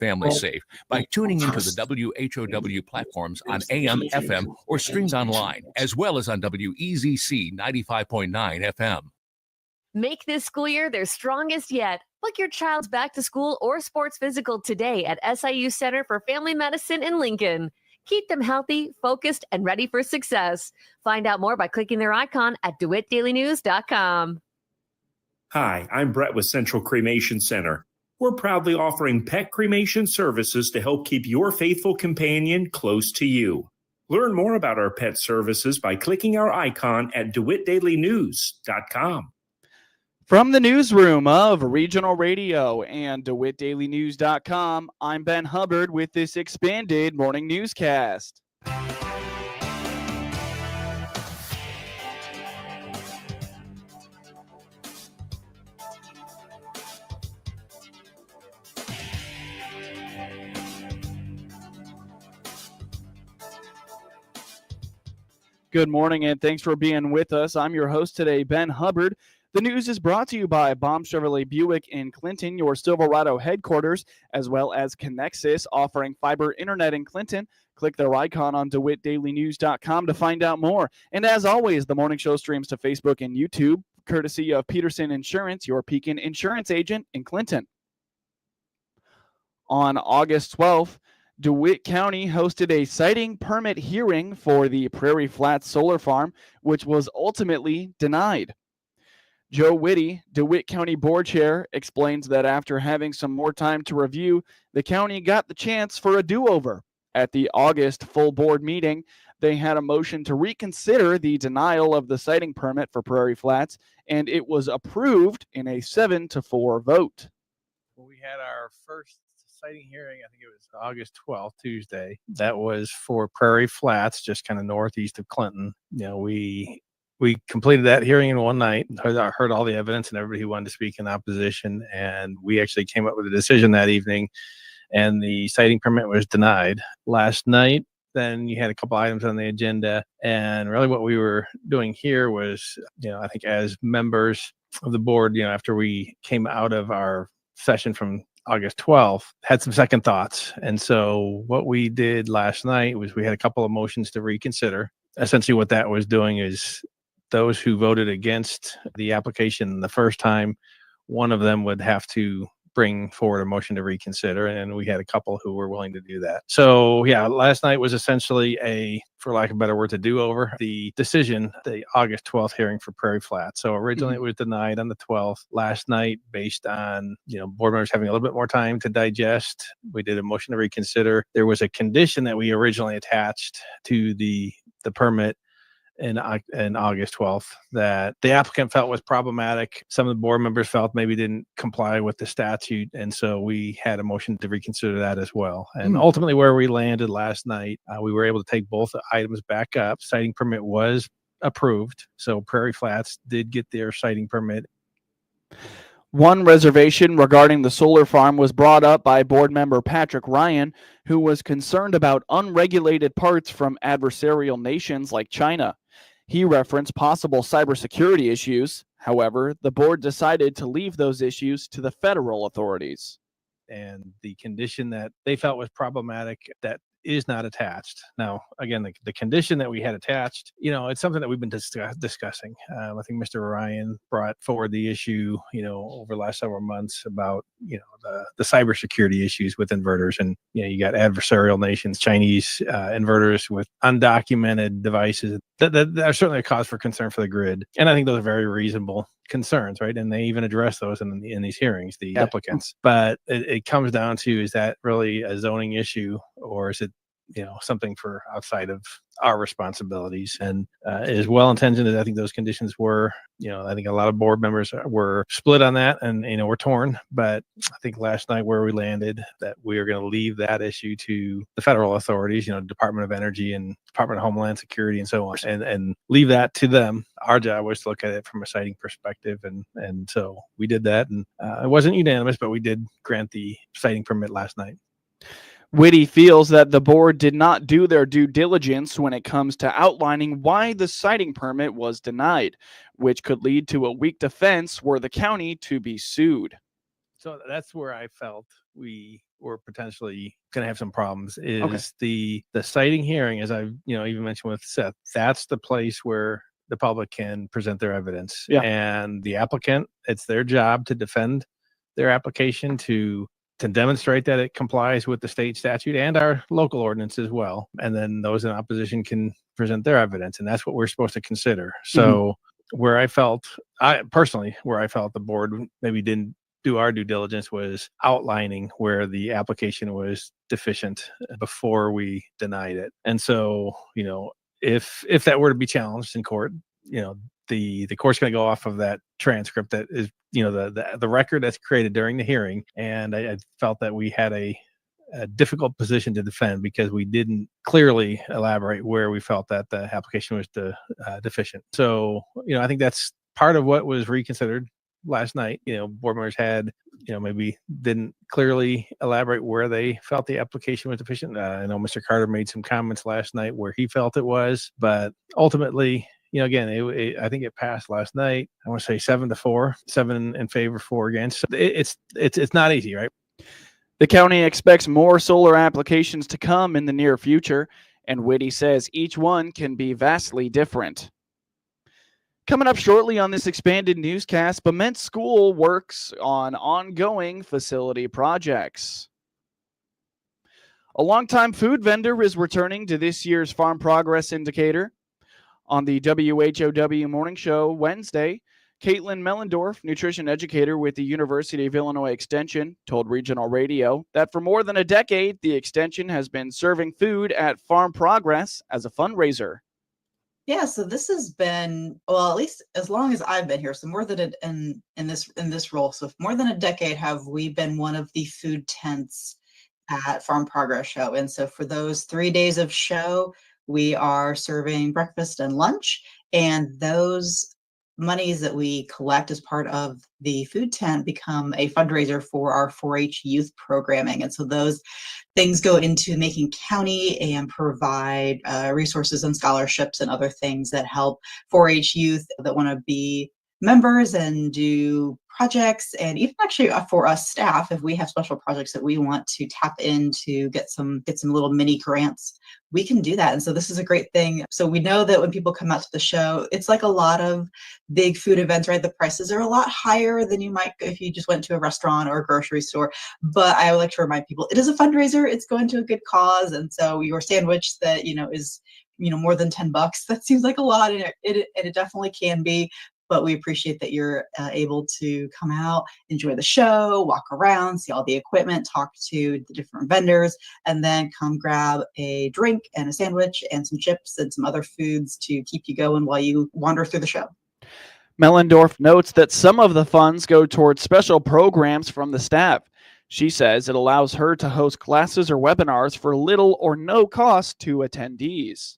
family safe by tuning into the WHOW platforms on AM, FM, or streamed online, as well as on WEZC 95.9 FM. Make this school year their strongest yet. Book your child's back to school or sports physical today at SIU Center for Family Medicine in Lincoln. Keep them healthy, focused, and ready for success. Find out more by clicking their icon at DeWittDailyNews.com. Hi, I'm Brett with Central Cremation Center. We're proudly offering pet cremation services to help keep your faithful companion close to you. Learn more about our pet services by clicking our icon at DeWittDailyNews.com. From the newsroom of Regional Radio and DeWittDailyNews.com, I'm Ben Hubbard with this expanded morning newscast. Good morning and thanks for being with us. I'm your host today, Ben Hubbard. The news is brought to you by Baum Chevrolet Buick in Clinton, your Silverado headquarters, as well as Connexus, offering fiber internet in Clinton. Click their icon on DeWittDailyNews.com to find out more. And as always, the morning show streams to Facebook and YouTube, courtesy of Peterson Insurance, your Pekin Insurance agent in Clinton. On August 12th, DeWitt County hosted a siting permit hearing for the Prairie Flats Solar Farm, which was ultimately denied. Joe Whitty, DeWitt County Board Chair, explains that after having some more time to review, the county got the chance for a do-over. At the August full board meeting, they had a motion to reconsider the denial of the siting permit for Prairie Flats, and it was approved in a 7-4 vote. We had our first siting hearing, I think it was August 12th, Tuesday. That was for Prairie Flats, just kind of northeast of Clinton. You know, we completed that hearing in one night, heard all the evidence and everybody who wanted to speak in opposition, and we actually came up with a decision that evening, and the siting permit was denied. Last night, then you had a couple items on the agenda, and really what we were doing here was, I think as members of the board, after we came out of our session from August 12th, had some second thoughts. And so what we did last night was we had a couple of motions to reconsider. Essentially what that was doing is those who voted against the application the first time, one of them would have to bring forward a motion to reconsider. And we had a couple who were willing to do that. So yeah, last night was essentially for lack of a better word, to do over the decision, the August 12th hearing for Prairie Flat. So originally it was denied on the 12th. Last night, based on, board members having a little bit more time to digest, we did a motion to reconsider. There was a condition that we originally attached to the permit in August 12th that the applicant felt was problematic. Some of the board members felt maybe didn't comply with the statute. And so we had a motion to reconsider that as well. And ultimately where we landed last night, we were able to take both items back up. Siting permit was approved. So Prairie Flats did get their siting permit. One reservation regarding the solar farm was brought up by board member Patrick Ryan, who was concerned about unregulated parts from adversarial nations like China. He referenced possible cybersecurity issues. However, the board decided to leave those issues to the federal authorities. And the condition that they felt was problematic, that is not attached. Now, again, the condition that we had attached, it's something that we've been discussing. I think Mr. Ryan brought forward the issue, over the last several months about, the cybersecurity issues with inverters. And, you got adversarial nations, Chinese inverters with undocumented devices. That are certainly a cause for concern for the grid. And I think those are very reasonable concerns, right? And they even address those in these hearings, the applicants. But it comes down to, is that really a zoning issue, or is it something for outside of our responsibilities? And as well intentioned as I think those conditions were, I think a lot of board members were split on that, and we're torn. But I think last night where we landed, that we are going to leave that issue to the federal authorities, Department of Energy and Department of Homeland Security and so on, and leave that to them. Our job was to look at it from a siting perspective, and so we did that. And it wasn't unanimous, but we did grant the siting permit last night. Whitty feels that the board did not do their due diligence when it comes to outlining why the siting permit was denied, which could lead to a weak defense were the county to be sued. So that's where I felt we we're potentially going to have some problems is the sighting hearing, as I've even mentioned with Seth. That's the place where the public can present their evidence, and the applicant, it's their job to defend their application, to demonstrate that it complies with the state statute and our local ordinance as well. And then those in opposition can present their evidence, and that's what we're supposed to consider. So where I felt the board maybe didn't do our due diligence was outlining where the application was deficient before we denied it. And so, if that were to be challenged in court, the court's going to go off of that transcript that is, the record that's created during the hearing. And I felt that we had a difficult position to defend because we didn't clearly elaborate where we felt that the application was deficient. So, I think that's part of what was reconsidered last night. Board members had, maybe didn't clearly elaborate where they felt the application was deficient. I know Mr. Carter made some comments last night where he felt it was, but ultimately, again, I think it passed last night. I want to say 7-4, 7 in favor, 4 against. So it's not easy, right? The county expects more solar applications to come in the near future, and Whitty says each one can be vastly different. Coming up shortly on this expanded newscast, Bement School works on ongoing facility projects. A longtime food vendor is returning to this year's Farm Progress Indicator. On the WHOW Morning Show Wednesday, Caitlin Mellendorf, nutrition educator with the University of Illinois Extension, told Regional Radio that for more than a decade, the Extension has been serving food at Farm Progress as a fundraiser. Yeah, so this has been, well, at least as long as I've been here, so more than in this role, so more than a decade have we been one of the food tents at Farm Progress Show. And so for those 3 days of show, we are serving breakfast and lunch, and those monies that we collect as part of the food tent become a fundraiser for our 4-H youth programming. And so those things go into Macon County and provide resources and scholarships and other things that help 4-H youth that want to be members and do projects, and even actually for us staff, if we have special projects that we want to tap into, get some little mini grants, we can do that. And so this is a great thing. So we know that when people come out to the show, it's like a lot of big food events, right? The prices are a lot higher than you might if you just went to a restaurant or a grocery store. But I would like to remind people, it is a fundraiser. It's going to a good cause. And so your sandwich that, is, more than $10, that seems like a lot, and it definitely can be. But we appreciate that you're able to come out, enjoy the show, walk around, see all the equipment, talk to the different vendors, and then come grab a drink and a sandwich and some chips and some other foods to keep you going while you wander through the show. Mellendorf notes that some of the funds go towards special programs from the staff. She says it allows her to host classes or webinars for little or no cost to attendees.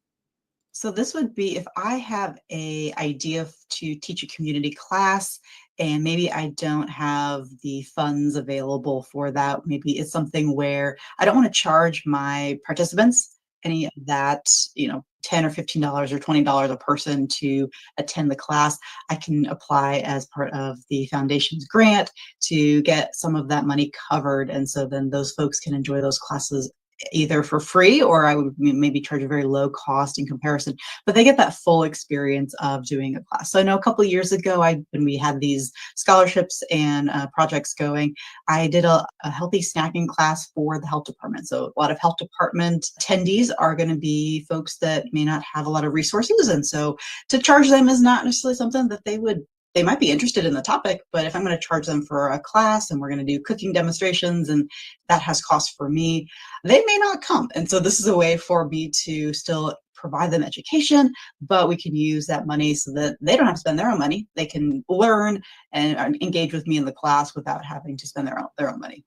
So this would be if I have an idea to teach a community class and maybe I don't have the funds available for that. Maybe it's something where I don't want to charge my participants any of that, $10 or $15 or $20 a person to attend the class. I can apply as part of the foundation's grant to get some of that money covered. And so then those folks can enjoy those classes either for free, or I would maybe charge a very low cost in comparison, but they get that full experience of doing a class. So I know a couple of years ago, when we had these scholarships and projects going, I did a healthy snacking class for the health department. So a lot of health department attendees are going to be folks that may not have a lot of resources. And so to charge them is not necessarily something that they might be interested in the topic, but if I'm going to charge them for a class and we're going to do cooking demonstrations and that has cost for me, they may not come. And so this is a way for me to still provide them education, but we can use that money so that they don't have to spend their own money. They can learn and engage with me in the class without having to spend their own money.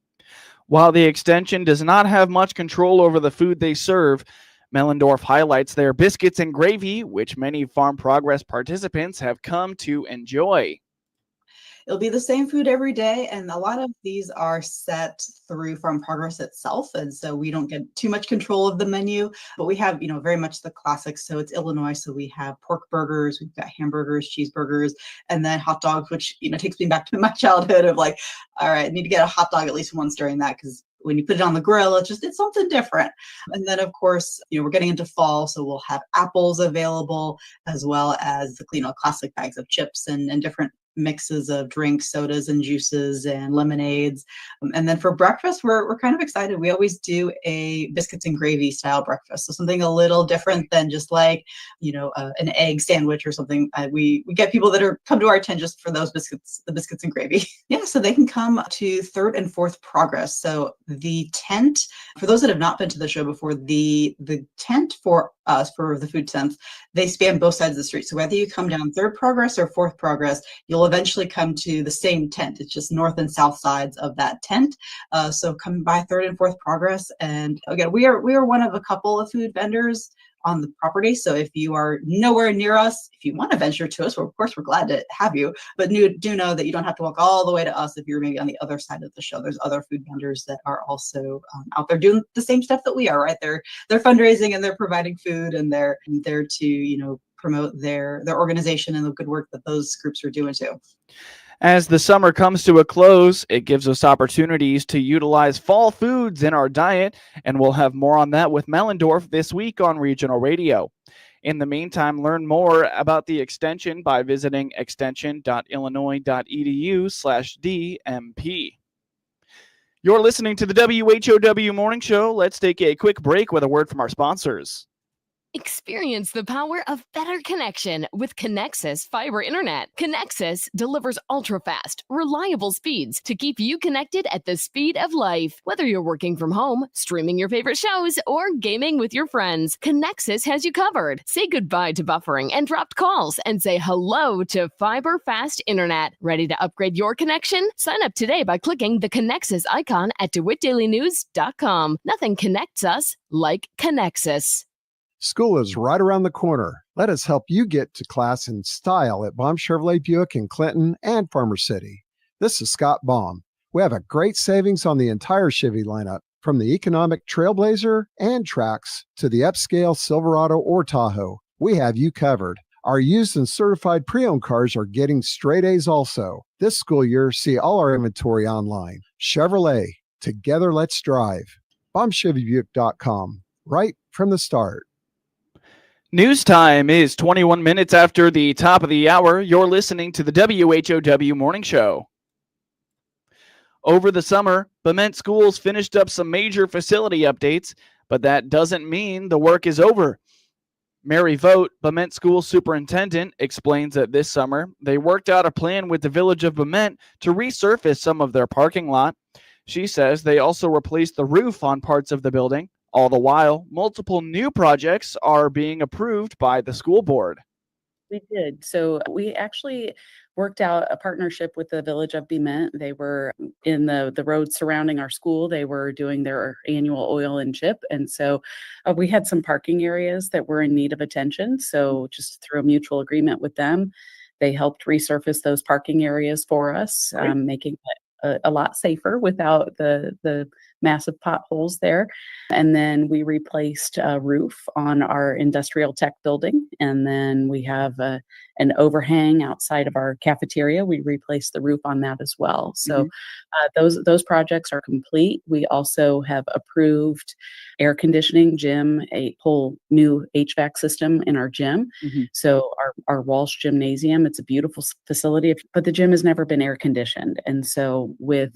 While the extension does not have much control over the food they serve, Mellendorf highlights their biscuits and gravy, which many Farm Progress participants have come to enjoy. It'll be the same food every day, and a lot of these are set through Farm Progress itself, and so we don't get too much control of the menu, but we have, very much the classics. So it's Illinois, so we have pork burgers, we've got hamburgers, cheeseburgers, and then hot dogs, which, takes me back to my childhood of like, all right, I need to get a hot dog at least once during that because when you put it on the grill, it's something different. And then of course, we're getting into fall, so we'll have apples available, as well as the classic bags of chips and different mixes of drinks, sodas and juices and lemonades. And then for breakfast, we're kind of excited. We always do a biscuits and gravy style breakfast. So something a little different than just like, an egg sandwich or something. We get people that come to our tent just for the biscuits and gravy. Yeah, so they can come to third and fourth progress. So the tent, for those that have not been to the show before, the tent for us, for the food tents, they span both sides of the street. So whether you come down third progress or fourth progress, you'll eventually come to the same tent. It's just north and south sides of that tent. So come by third and fourth progress. And again, we are one of a couple of food vendors on the property. So if you are nowhere near us, if you want to venture to us, well, of course, we're glad to have you. But do know that you don't have to walk all the way to us if you're maybe on the other side of the show. There's other food vendors that are also out there doing the same stuff that we are, right? They're fundraising and they're providing food, and they're there to, promote their organization and the good work that those groups are doing too. As the summer comes to a close, it gives us opportunities to utilize fall foods in our diet, and we'll have more on that with Mellendorf this week on Regional Radio. In the meantime, learn more about the extension by visiting extension.illinois.edu/DMP. You're listening to the WHOW Morning Show. Let's take a quick break with a word from our sponsors. Experience the power of better connection with Connexus Fiber Internet. Connexus delivers ultra-fast, reliable speeds to keep you connected at the speed of life. Whether you're working from home, streaming your favorite shows, or gaming with your friends, Connexus has you covered. Say goodbye to buffering and dropped calls and say hello to fiber fast internet. Ready to upgrade your connection? Sign up today by clicking the Connexus icon at DeWittDailyNews.com. Nothing connects us like Connexus. School is right around the corner. Let us help you get to class in style at Baum Chevrolet Buick in Clinton and Farmer City. This is Scott Baum. We have a great savings on the entire Chevy lineup, from the economic Trailblazer and Trax to the upscale Silverado or Tahoe. We have you covered. Our used and certified pre-owned cars are getting straight A's also. This school year, see all our inventory online. Chevrolet, together let's drive. BaumChevyBuick.com, right from the start. News time is 21 minutes after the top of the hour. You're listening to the WHOW Morning Show. Over the summer, Bement schools finished up some major facility updates, but that doesn't mean the work is over. Mary Vogt, Bement School Superintendent, explains that this summer they worked out a plan with the Village of Bement to resurface some of their parking lot. She says they also replaced the roof on parts of the building. All the while, multiple new projects are being approved by the school board. We did. So we actually worked out a partnership with the Village of Bement. They were in the roads surrounding our school. They were doing their annual oil and chip. And so we had some parking areas that were in need of attention. So just through a mutual agreement with them, they helped resurface those parking areas for us, making it a lot safer without the massive potholes there. And then we replaced a roof on our industrial tech building. And then we have an overhang outside of our cafeteria. We replaced the roof on that as well. So those projects are complete. We also have approved air conditioning, gym, a whole new HVAC system in our gym. So our Walsh Gymnasium, it's a beautiful facility, but the gym has never been air conditioned. And so with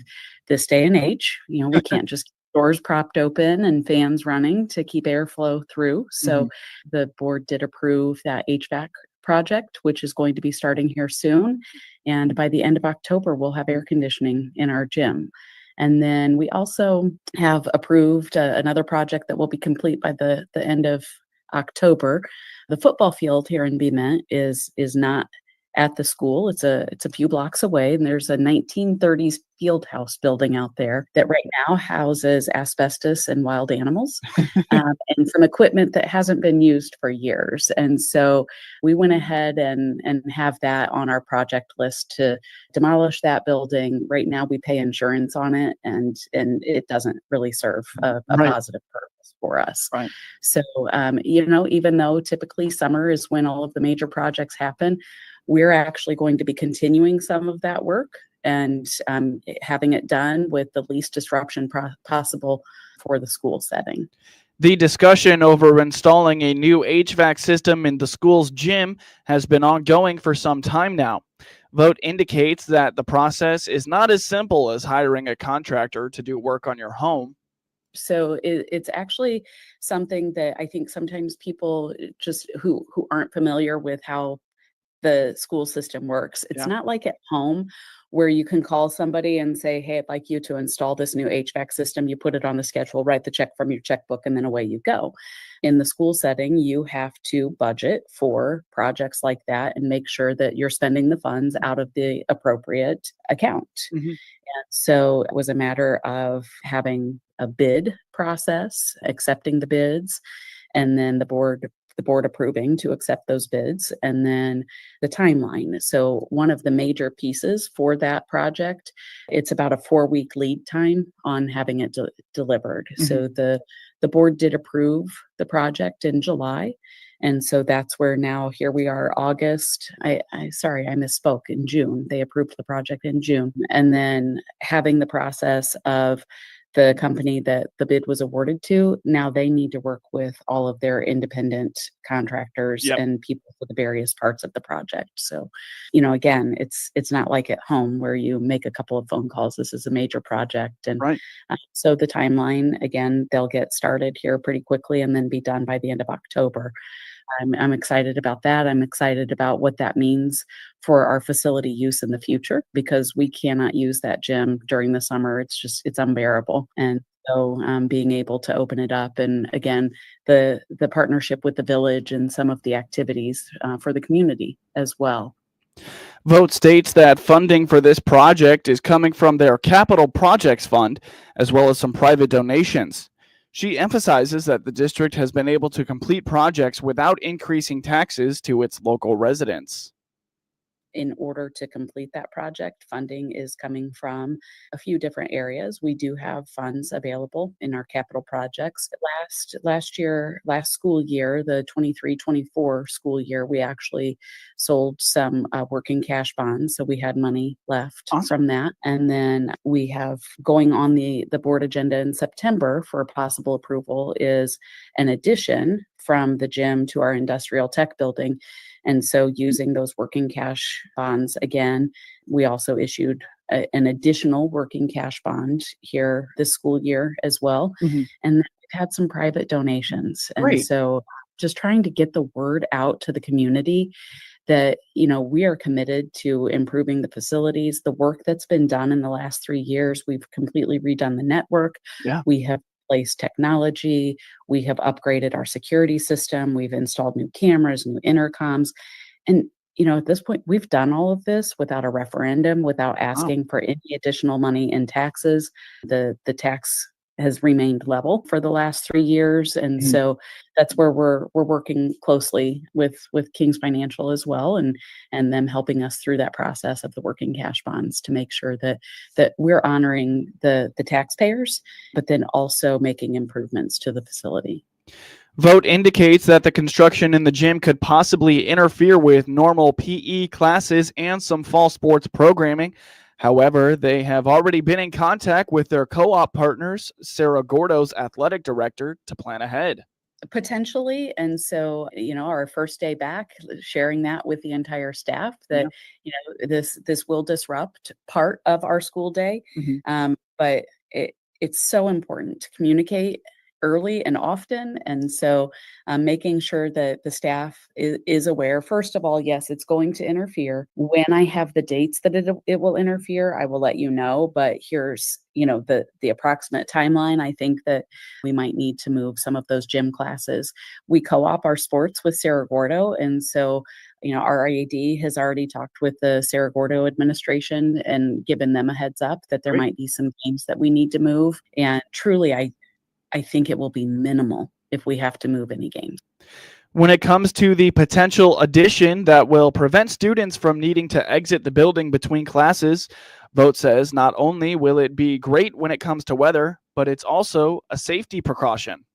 this day and age, we can't just keep doors propped open and fans running to keep airflow through. So the board did approve that HVAC project, which is going to be starting here soon. And by the end of October, we'll have air conditioning in our gym. And then we also have approved another project that will be complete by the end of October. The football field here in Bement is not at the school. It's a few blocks away, and there's a 1930s field house building out there that right now houses asbestos and wild animals and some equipment that hasn't been used for years. And so we went ahead and have that on our project list to demolish that building. Right now we pay insurance on it, and it doesn't really serve a positive purpose for us. Right. So, even though typically summer is when all of the major projects happen, we're actually going to be continuing some of that work and having it done with the least disruption possible for the school setting. The discussion over installing a new HVAC system in the school's gym has been ongoing for some time now. Vote indicates that the process is not as simple as hiring a contractor to do work on your home. So it's actually something that I think sometimes people just who aren't familiar with how the school system works. It's not like at home where you can call somebody and say, hey, I'd like you to install this new HVAC system. You put it on the schedule, write the check from your checkbook, and then away you go. In the school setting, you have to budget for projects like that and make sure that you're spending the funds out of the appropriate account. And so it was a matter of having a bid process, accepting the bids, and then the board approving to accept those bids, and then the timeline. So one of the major pieces for that project, it's about a 4-week lead time on having it delivered. So the board did approve the project in July. And so that's where now here we are, August. Sorry, I misspoke, in June. They approved the project in June. And then having the process of the company that the bid was awarded to, now they need to work with all of their independent contractors and people for the various parts of the project. So, again, it's not like at home where you make a couple of phone calls. This is a major project. And so the timeline, again, they'll get started here pretty quickly and then be done by the end of October. I'm excited about that. I'm excited about what that means for our facility use in the future, because we cannot use that gym during the summer. It's unbearable. And so being able to open it up, and again, the partnership with the village and some of the activities for the community as well. Vote states that funding for this project is coming from their Capital Projects Fund, as well as some private donations. She emphasizes that the district has been able to complete projects without increasing taxes to its local residents. In order to complete that project, funding is coming from a few different areas. We do have funds available in our capital projects. Last school year, the 23-24 school year, we actually sold some working cash bonds. So we had money left from that. And then we have going on the board agenda in September for a possible approval is an addition from the gym to our industrial tech building. And so using those working cash bonds, again, we also issued an additional working cash bond here this school year as well. And then we've had some private donations. And so just trying to get the word out to the community that, we are committed to improving the facilities, the work that's been done in the last 3 years. We've completely redone the network. We have replaced technology. We have upgraded our security system. We've installed new cameras, new intercoms. And, at this point, we've done all of this without a referendum, without asking for any additional money in taxes. The tax has remained level for the last 3 years. And so that's where we're working closely with King's Financial as well, and them helping us through that process of the working cash bonds to make sure that we're honoring the taxpayers, but then also making improvements to the facility. Vote indicates that the construction in the gym could possibly interfere with normal PE classes and some fall sports programming. However, they have already been in contact with their co-op partners, Sarah Gordo's athletic director, to plan ahead. Potentially. And so, our first day back, sharing that with the entire staff that, this will disrupt part of our school day. But it's so important to communicate early and often. And so making sure that the staff is aware, first of all, yes, it's going to interfere. When I have the dates that it will interfere, I will let you know. But here's, the approximate timeline. I think that we might need to move some of those gym classes. We co-op our sports with Sarah Gordo. And so, our AD has already talked with the Sarah Gordo administration and given them a heads up that there might be some games that we need to move. And truly, I think it will be minimal if we have to move any games. When it comes to the potential addition that will prevent students from needing to exit the building between classes, Vote says not only will it be great when it comes to weather, but it's also a safety precaution.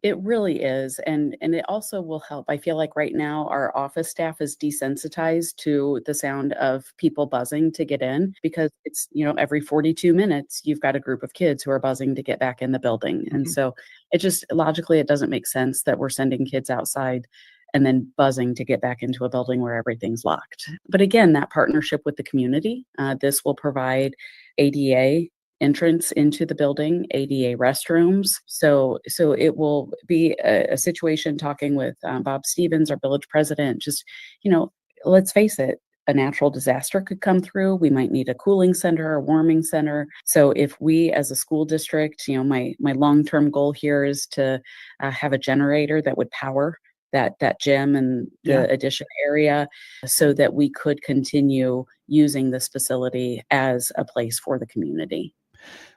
It really is. And it also will help. I feel like right now our office staff is desensitized to the sound of people buzzing to get in because it's, every 42 minutes, you've got a group of kids who are buzzing to get back in the building. And so it just logically, it doesn't make sense that we're sending kids outside and then buzzing to get back into a building where everything's locked. But again, that partnership with the community, this will provide ADA entrance into the building, ADA restrooms. So it will be a situation talking with Bob Stevens, our village president, just, let's face it, a natural disaster could come through. We might need a cooling center, a warming center. So if we as a school district, my long-term goal here is to have a generator that would power that gym and the addition area so that we could continue using this facility as a place for the community.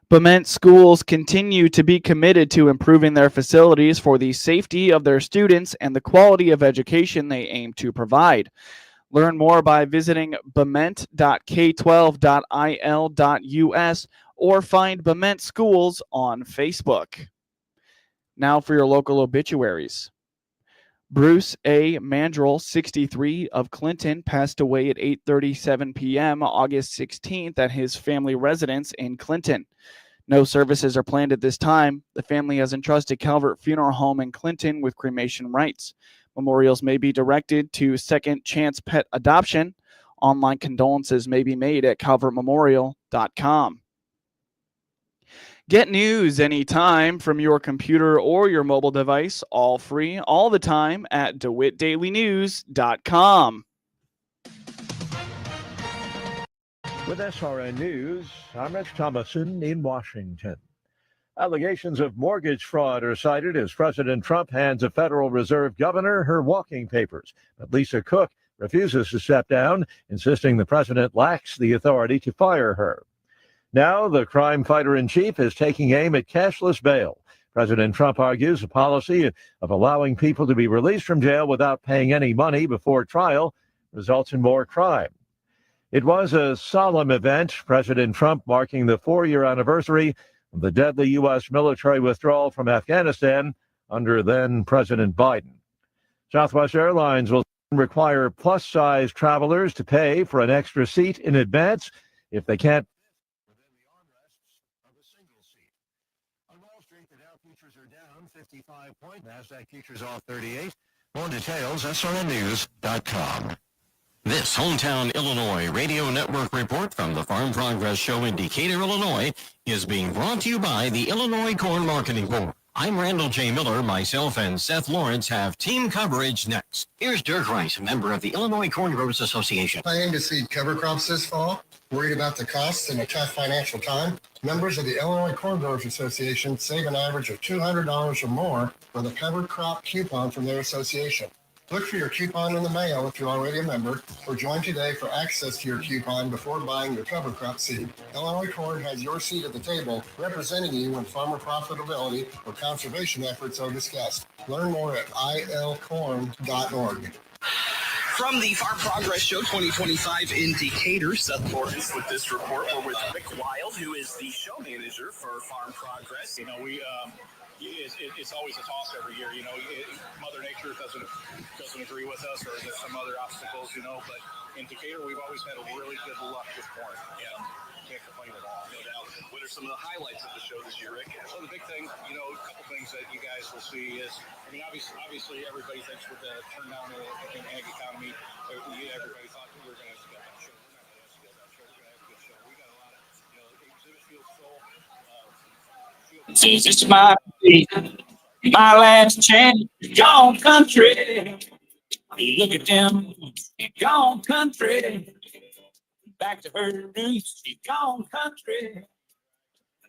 Bement schools continue to be committed to improving their facilities for the safety of their students and the quality of education they aim to provide. Learn more by visiting bement.k12.il.us or find Bement Schools on Facebook. Now for your local obituaries. Bruce A. Mandrell, 63, of Clinton, passed away at 8:37 p.m. August 16th at his family residence in Clinton. No services are planned at this time. The family has entrusted Calvert Funeral Home in Clinton with cremation rights. Memorials may be directed to Second Chance Pet Adoption. Online condolences may be made at calvertmemorial.com. Get news anytime from your computer or your mobile device, all free, all the time at DeWittDailyNews.com. With SRN News, I'm Rich Thomason in Washington. Allegations of mortgage fraud are cited as President Trump hands a Federal Reserve governor her walking papers. But Lisa Cook refuses to step down, insisting the president lacks the authority to fire her. Now, the crime fighter-in-chief is taking aim at cashless bail. President Trump argues a policy of allowing people to be released from jail without paying any money before trial results in more crime. It was a solemn event, President Trump marking the 4-year anniversary of the deadly U.S. military withdrawal from Afghanistan under then-President Biden. Southwest Airlines will require plus-size travelers to pay for an extra seat in advance if they can't within the armrests of a single seat. On Wall Street, the Dow futures are down 55 points. NASDAQ futures off 38. More details, srnnews.com. This Hometown Illinois Radio Network report from the Farm Progress Show in Decatur, Illinois, is being brought to you by the Illinois Corn Marketing Board. I'm Randall J. Miller. Myself and Seth Lawrence have team coverage next. Here's Dirk Rice, a member of the Illinois Corn Growers Association. Planning to seed cover crops this fall? Worried about the costs in a tough financial time? Members of the Illinois Corn Growers Association save an average of $200 or more with a cover crop coupon from their association. Look for your coupon in the mail if you're already a member, or join today for access to your coupon before buying your cover crop seed. Illinois Corn has your seat at the table, representing you when farmer profitability or conservation efforts are discussed. Learn more at ilcorn.org. From the Farm Progress Show 2025 in Decatur, Seth Lawrence with this report. We're with Rick Wild, who is the show manager for Farm Progress. It's always a toss every year. Mother Nature doesn't agree with us, or there's some other obstacles. But in Decatur, we've always had a really good luck with corn. Can't complain at all. No doubt. What are some of the highlights of the show this year, Rick? So the big thing, a couple things that you guys will see is, obviously everybody thinks with the turn down in ag economy, everybody thought we were going to have a show. We're not going to have a show. We're going to have a good show. We got a lot of exhibit fields full. This is my last chance. Gone country. Look at them. Gone country. Back to her roots. She gone country.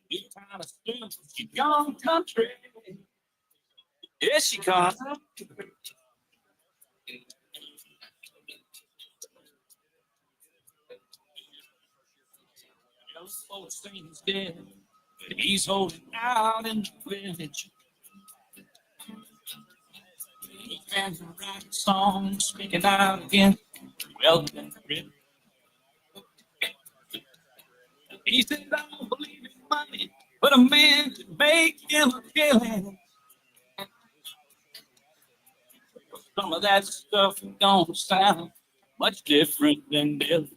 New kind of stuff. She gone country. Yes, she gone. Those folks think he's dead. He's holding out in the village. He can write songs, speaking out against wealth and rich. He said, I don't believe in money, but a man can make him a killing. Some of that stuff don't sound much different than this.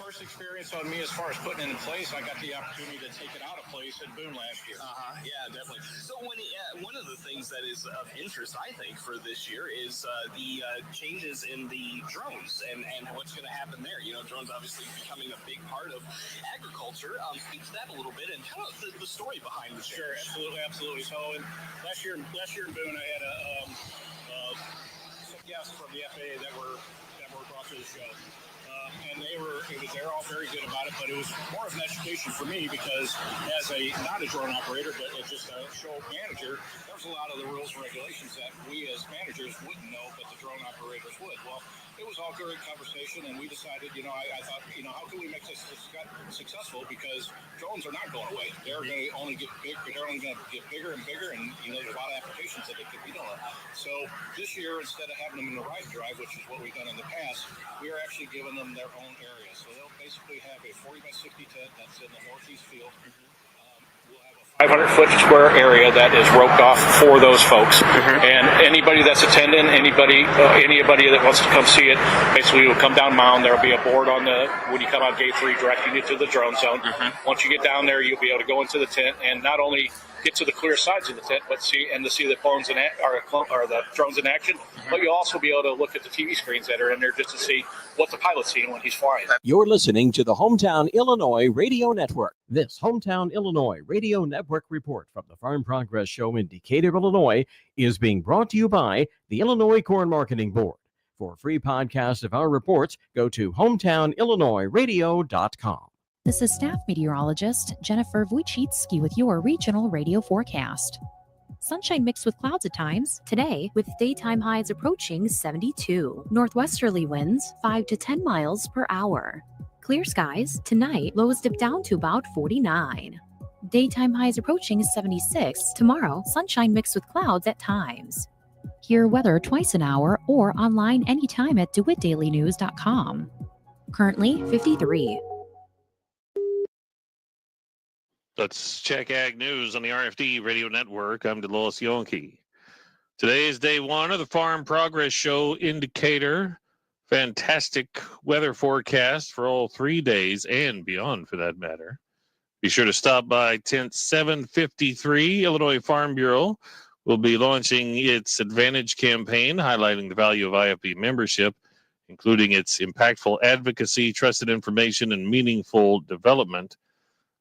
First experience on me as far as putting it in place. I got the opportunity to take it out of place in Boone last year. Yeah, definitely. So one of the things that is of interest, I think, for this year is the changes in the drones and what's going to happen there. You know, drones obviously becoming a big part of agriculture. Speak to that a little bit and tell us the story behind the Sure, absolutely. So last year in Boone, I had some guests from the FAA that were brought to the show. And they're all very good about it, but it was more of an education for me because as not a drone operator, but as just a show manager, there was a lot of the rules and regulations that we as managers wouldn't know, but the drone operators would. Well, it was all good conversation, and we decided, I thought, how can we make this successful? Because drones are not going away. They're going to only get big. They're only going to get bigger and bigger, and there's a lot of applications that they could be doing. So this year, instead of having them in the ride drive, which is what we've done in the past, we are actually giving them their own area. So they'll basically have a 40 by 60 tent that's in the northeast field. 500-foot square area that is roped off for those folks. And anybody that's attending, anybody that wants to come see it, basically will come down mound. There'll be a board when you come out gate 3 directing you to the drone zone. Once you get down there, you'll be able to go into the tent and not only get to the clear sides of the tent, but see the drones the drones in action. But you'll also be able to look at the TV screens that are in there just to see what the pilot's seeing when he's flying. You're listening to the Hometown Illinois Radio Network. This Hometown Illinois Radio Network report from the Farm Progress Show in Decatur, Illinois, is being brought to you by the Illinois Corn Marketing Board. For a free podcast of our reports, go to hometownillinoisradio.com. This is staff meteorologist Jennifer Wojcicki with your regional radio forecast. Sunshine mixed with clouds at times today, with daytime highs approaching 72. Northwesterly winds 5 to 10 miles per hour. Clear skies tonight, lows dip down to about 49. Daytime highs approaching 76. Tomorrow, sunshine mixed with clouds at times. Hear weather twice an hour or online anytime at DeWittDailyNews.com. Currently 53. Let's check Ag News on the RFD Radio Network. I'm DeLois Yonke. Today is day one of the Farm Progress Show indicator. Fantastic weather forecast for all 3 days and beyond, for that matter. Be sure to stop by tent 753. Illinois Farm Bureau will be launching its Advantage campaign, highlighting the value of IFB membership, including its impactful advocacy, trusted information, and meaningful development.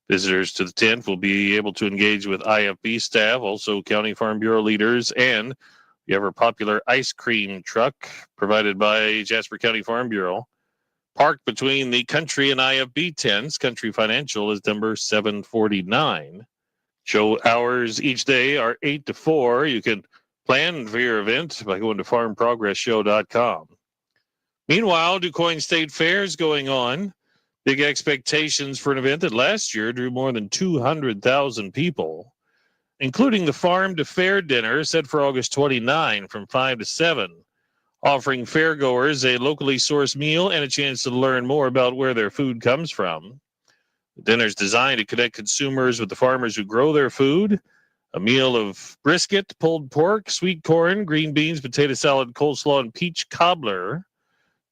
Visitors to the tent will be able to engage with IFB staff, also County Farm Bureau leaders, and the ever-popular ice cream truck provided by Jasper County Farm Bureau. Parked between the Country and IFB tents, Country Financial is number 749. Show hours each day are 8 to 4. You can plan for your event by going to farmprogressshow.com. Meanwhile, DuQuoin State Fair is going on. Big expectations for an event that last year drew more than 200,000 people, including the Farm to Fair dinner set for August 29 from 5 to 7, offering fairgoers a locally sourced meal and a chance to learn more about where their food comes from. The dinner is designed to connect consumers with the farmers who grow their food. A meal of brisket, pulled pork, sweet corn, green beans, potato salad, coleslaw, and peach cobbler,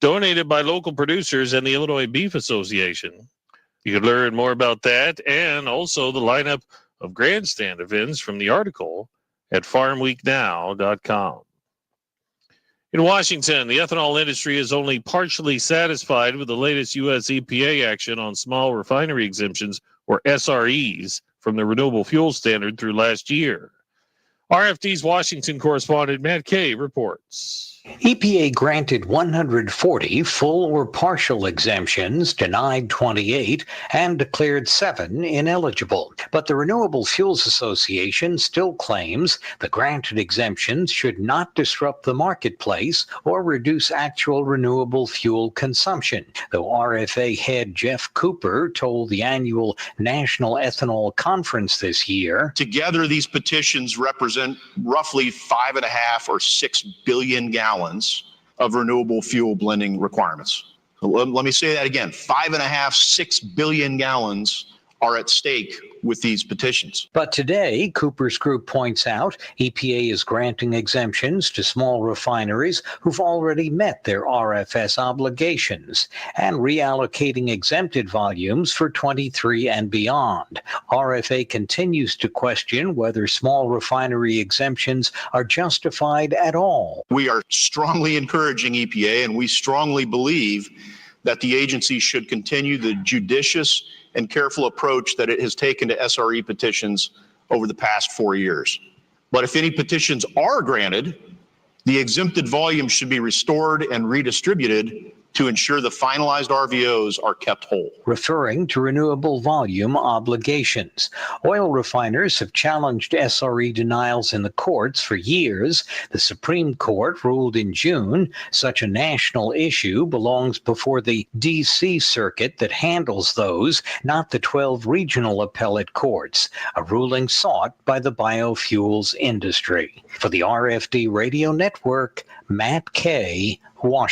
donated by local producers and the Illinois Beef Association. You can learn more about that and also the lineup of grandstand events from the article at farmweeknow.com. In Washington, the ethanol industry is only partially satisfied with the latest U.S. EPA action on small refinery exemptions, or SREs, from the renewable fuel standard through last year. RFD's Washington correspondent Matt Kay reports. EPA granted 140 full or partial exemptions, denied 28, and declared 7 ineligible. But the Renewable Fuels Association still claims the granted exemptions should not disrupt the marketplace or reduce actual renewable fuel consumption, though RFA head Jeff Cooper told the annual National Ethanol Conference this year. Together, these petitions represent roughly 5.5 or 6 billion gallons of renewable fuel blending requirements. Let me say that again. 5.5, 6 billion gallons are at stake with these petitions. But today, Cooper's Group points out, EPA is granting exemptions to small refineries who've already met their RFS obligations and reallocating exempted volumes for 23 and beyond. RFA continues to question whether small refinery exemptions are justified at all. We are strongly encouraging EPA, and we strongly believe that the agency should continue the judicious and careful approach that it has taken to SRE petitions over the past 4 years. But if any petitions are granted, the exempted volume should be restored and redistributed to ensure the finalized RVOs are kept whole. Referring to renewable volume obligations, oil refiners have challenged SRE denials in the courts for years. The Supreme Court ruled in June such a national issue belongs before the D.C. Circuit that handles those, not the 12 regional appellate courts, a ruling sought by the biofuels industry. For the RFD Radio Network, Matt Kay, Washington.